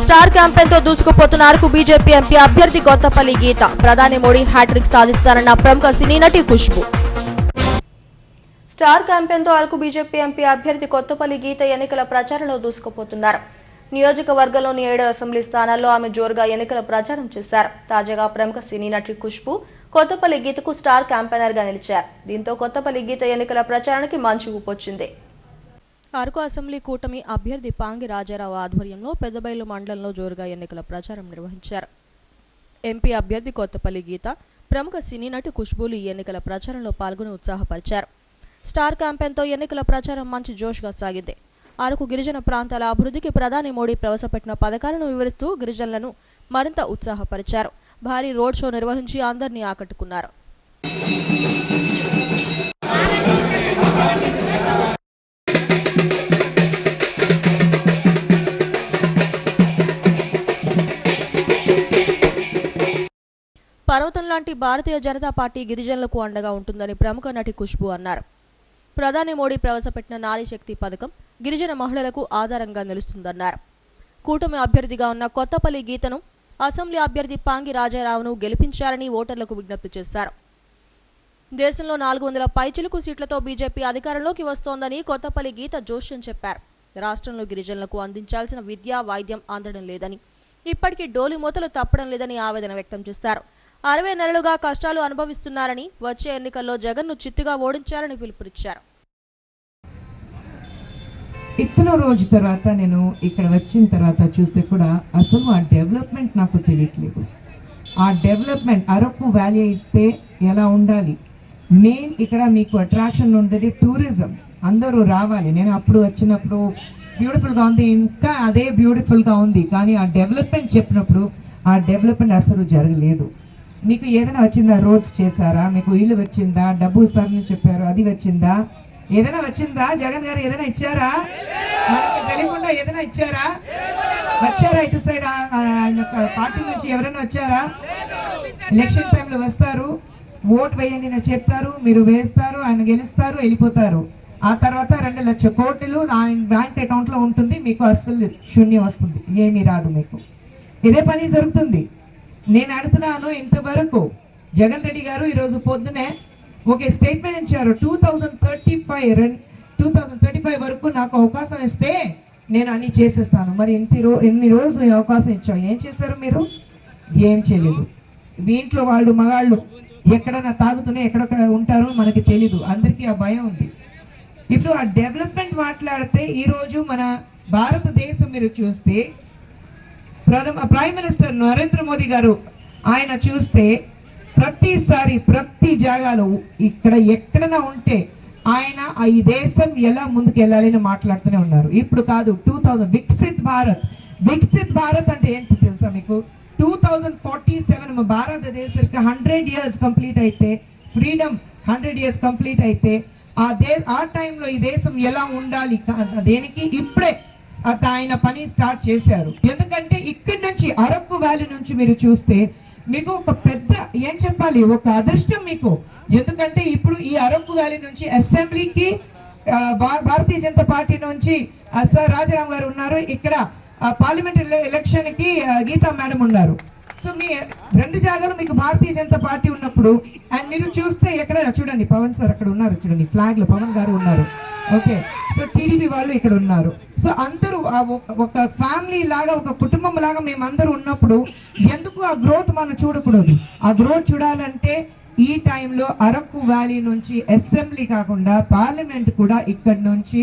Star campaign తో దూసుకుపోతున్న Araku BJP MP అభ్యర్థి కొత్తపల్లి గీత. ప్రధాని మోడీ హ్యాట్రిక్ సాధిస్తారన్న ప్రముఖ సినీ నటి ఖుష్బూ. స్టార్ క్యాంపెయిన్ తో అరకు బీజేపీ ఎంపీ అభ్యర్థి కొత్తపల్లి గీత ఎన్నికల ప్రచారంలో దూసుకుపోతున్నారు. నియోజకవర్గంలోని 7 అసెంబ్లీ స్థానాల్లో ఆమె జోరుగా ఎన్నికల ప్రచారం చేశారు. తాజాగా ప్రముఖ సినీ నటి ఖుష్బూ కొత్తపల్లి గీతకు స్టార్ క్యాంపెయినర్ గా నిలిచారు. దీంతో కొత్తపల్లి గీత ఎన్నికల ప్రచారానికి మంచి ఊపొచ్చింది. అరకు అసెంబ్లీ కూటమి అభ్యర్థి పాంగి రాజారావు ఆధ్వర్యంలో పెద్దబైలు మండలంలో జోరుగా ఎన్నికల ప్రచారం నిర్వహించారు. ఎంపీ అభ్యర్థి కొత్తపల్లి గీత, ప్రముఖ సినీ నటి ఖుష్బూలు ఈ ఎన్నికల ప్రచారంలో పాల్గొని ఉత్సాహపరిచారు. స్టార్ క్యాంపెయిన్తో ఎన్నికల ప్రచారం మంచి జోష్గా సాగింది. అరకు గిరిజన ప్రాంతాల అభివృద్ధికి ప్రధాని మోడీ ప్రవేశపెట్టిన పథకాలను వివరిస్తూ గిరిజనులను మరింత ఉత్సాహపరిచారు. భారీ రోడ్ షో నిర్వహించి అందరినీ ఆకట్టుకున్నారు. పర్వతం లాంటి భారతీయ జనతా పార్టీ గిరిజనులకు అండగా ఉంటుందని ప్రముఖ నటి ఖుష్బూ అన్నారు. ప్రధాని మోడీ ప్రవేశపెట్టిన నారీ శక్తి పథకం గిరిజన మహిళలకు ఆధారంగా నిలుస్తుందన్నారు. కూటమి అభ్యర్థిగా ఉన్న కొత్తపల్లి గీతను అసెంబ్లీ అభ్యర్థి పాంగి రాజారావును గెలిపించారని ఓటర్లకు విజ్ఞప్తి చేశారు. దేశంలో 400 పైచిలుకు సీట్లతో బీజేపీ అధికారంలోకి వస్తోందని కొత్తపల్లి గీత జోష్యం చెప్పారు. రాష్ట్రంలో గిరిజనులకు అందించాల్సిన విద్య, వైద్యం అందడం లేదని, ఇప్పటికీ డోలి మూతలు తప్పడం లేదని ఆవేదన వ్యక్తం చేశారు. 60 నెలలుగా కష్టాలు అనుభవిస్తున్నారని, వచ్చే ఎన్నికల్లో జగన్ను చిత్తుగా ఓడించాలని పిలుపునిచ్చారు. ఇతను రోజు తర్వాత నేను ఇక్కడ వచ్చిన తర్వాత చూస్తే కూడా అసలు ఆ డెవలప్మెంట్ నాకు తెలియట్లేదు. ఆ డెవలప్మెంట్ అరకు వ్యాలీ అయితే ఎలా ఉండాలి, మెయిన్ ఇక్కడ మీకు అట్రాక్షన్ ఉండేది టూరిజం, అందరూ రావాలి. నేను అప్పుడు వచ్చినప్పుడు బ్యూటిఫుల్గా ఉంది, ఇంకా అదే బ్యూటిఫుల్గా ఉంది. కానీ ఆ డెవలప్మెంట్ చెప్పినప్పుడు ఆ డెవలప్మెంట్ అసలు జరగలేదు. మీకు ఏదైనా వచ్చిందా? రోడ్స్ చేశారా? మీకు ఇల్లు వచ్చిందా? డబ్బు ఇస్తారని చెప్పారు, అది వచ్చిందా? ఏదైనా వచ్చిందా? జగన్ గారు ఏదైనా ఇచ్చారా? మనకు తెలియకుండా ఏదైనా ఇచ్చారా? వచ్చారా? ఇటు సైడ్ ఆయన పార్టీ నుంచి ఎవరైనా వచ్చారా? ఎలక్షన్ టైంలో వస్తారు, ఓట్ వేయండి అని చెప్తారు, మీరు వేస్తారు, ఆయన గెలుస్తారు, వెళ్ళిపోతారు. ఆ తర్వాత 2 లక్షల కోట్లు ఆయన బ్యాంక్ అకౌంట్ లో ఉంటుంది, మీకు అస్సలు శూన్యం వస్తుంది, ఏమీ రాదు. మీకు ఇదే పని జరుగుతుంది. నేను అడుగుతున్నాను, ఇంతవరకు జగన్ రెడ్డి గారు ఈరోజు పొద్దునే ఒక స్టేట్మెంట్ ఇచ్చారు, 2035 వరకు నాకు అవకాశం ఇస్తే నేను అన్ని చేసేస్తాను. మరి ఎన్ని రోజులు అవకాశం ఇచ్చావు, ఏం చేశారు మీరు? ఏం చేయలేదు. వీంట్లో వాళ్ళు మగాళ్ళు ఎక్కడైనా తాగుతూనే ఎక్కడొక్కడ ఉంటారో మనకి తెలీదు, అందరికీ ఆ భయం ఉంది. ఇప్పుడు ఆ డెవలప్మెంట్ మాట్లాడితే ఈరోజు మన భారతదేశం మీరు చూస్తే ప్రైమ్ మినిస్టర్ నరేంద్ర మోదీ గారు ఆయన చూస్తే ప్రతిసారి ప్రతి జాగాలో ఇక్కడ ఎక్కడైనా ఉంటే ఆయన ఈ దేశం ఎలా ముందుకు వెళ్ళాలని మాట్లాడుతూనే ఉన్నారు. ఇప్పుడు కాదు, 2000 వికసిత్ భారత్ అంటే ఏంటి తెలుసా మీకు? 2047 భారతదేశానికి 100 years కంప్లీట్ అయితే, ఫ్రీడమ్ 100 years కంప్లీట్ అయితే ఆ టైంలో ఈ దేశం ఎలా ఉండాలి, దేనికి ఇప్పుడే ఆయన పని స్టార్ట్ చేశారు. ఎందుకంటే ఇక్కడి నుంచి అరకు వ్యాలీ నుంచి మీరు చూస్తే మీకు ఒక పెద్ద ఏం చెప్పాలి, ఒక అదృష్టం మీకు. ఎందుకంటే ఇప్పుడు ఈ అరకు వ్యాలీ నుంచి అసెంబ్లీకి భారతీయ జనతా పార్టీ నుంచి సార్ రాజారాం గారు ఉన్నారు, ఇక్కడ పార్లమెంట్ ఎలక్షన్ కి గీతా మేడం ఉన్నారు. సో మీ 2 జాగాలు మీకు భారతీయ జనతా పార్టీ ఉన్నప్పుడు, అండ్ మీరు చూస్తే ఎక్కడైనా చూడండి, పవన్ సార్ అక్కడ ఉన్నారు, చూడండి ఫ్లాగ్ లో పవన్ గారు ఉన్నారు. ఓకే, సో టీడీపీ వాళ్ళు ఇక్కడ ఉన్నారు. సో అందరూ ఒక ఫ్యామిలీ లాగా, ఒక కుటుంబం లాగా మేమందరూ ఉన్నప్పుడు ఎందుకు ఆ గ్రోత్ మనం చూడకూడదు? ఆ గ్రోత్ చూడాలంటే ఈ టైంలో అరకు వ్యాలీ నుంచి అసెంబ్లీ కాకుండా పార్లమెంట్ కూడా ఇక్కడ నుంచి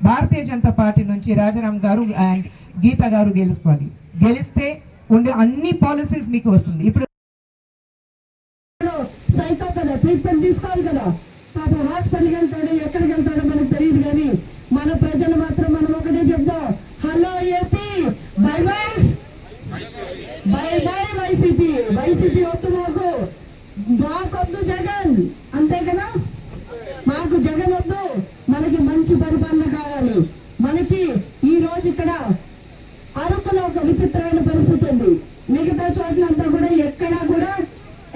భారతీయ జనతా పార్టీ నుంచి రాజారాం గారు అండ్ గీతా గారు గెలుచుకోవాలి. గెలిస్తే ఉండే అన్ని పాలసీస్ మీకు వస్తుంది. ఇప్పుడు ట్రీట్మెంట్ తీసుకోవాలి కదా, పాపం హాస్పిటల్కి వెళ్తాడు, ఎక్కడికి వెళ్తాడో మనకు తెలియదు. కానీ మన ప్రజలు మాత్రం మనం ఒకటే చెప్తాం, hello AP, by by by by YCP. YCP వద్దు, మాకొద్దు జగన్, అంతే కదా. మాకు జగన్ వద్దు, మనకి మంచి పరిపాలన కావాలి. మనకి ఈ రోజు ఇక్కడ అరకులో ఒక విచిత్రమైన పరిస్థితి ఉంది. మిగతా చోట్లంతా కూడా ఎక్కడా కూడా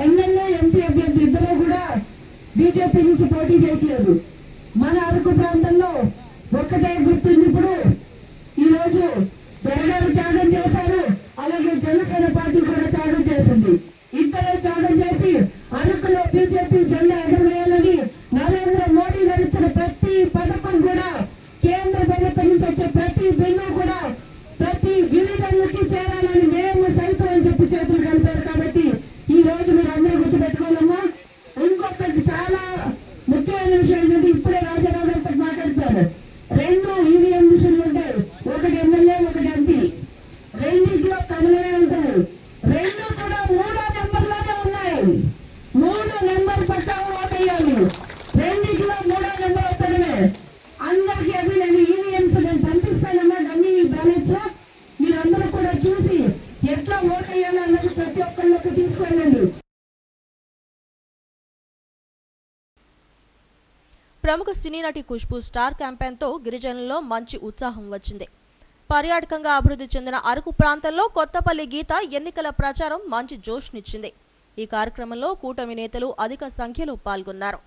ఎమ్మెల్యే, ఎంపీ అభ్యర్థి ఇద్దరు కూడా బీజేపీ నుంచి పోటీ చేయట్లేదు. మన అరకు ప్రాంతంలో ఒక్కటే గుర్తుంది, ఇప్పుడు ఈ రోజు దొరగారు త్యాగం చేశారు, ప్రముఖ సినీ నటి ఖుష్బూ స్టార్ క్యాంపెయిన్తో గిరిజనుల్లో మంచి ఉత్సాహం వచ్చింది. పర్యాటకంగా అభివృద్ధి చెందిన అరకు ప్రాంతంలో కొత్తపల్లి గీత ఎన్నికల ప్రచారం మంచి జోష్నిచ్చింది. ఈ కార్యక్రమంలో కూటమి నేతలు అధిక సంఖ్యలో పాల్గొన్నారు.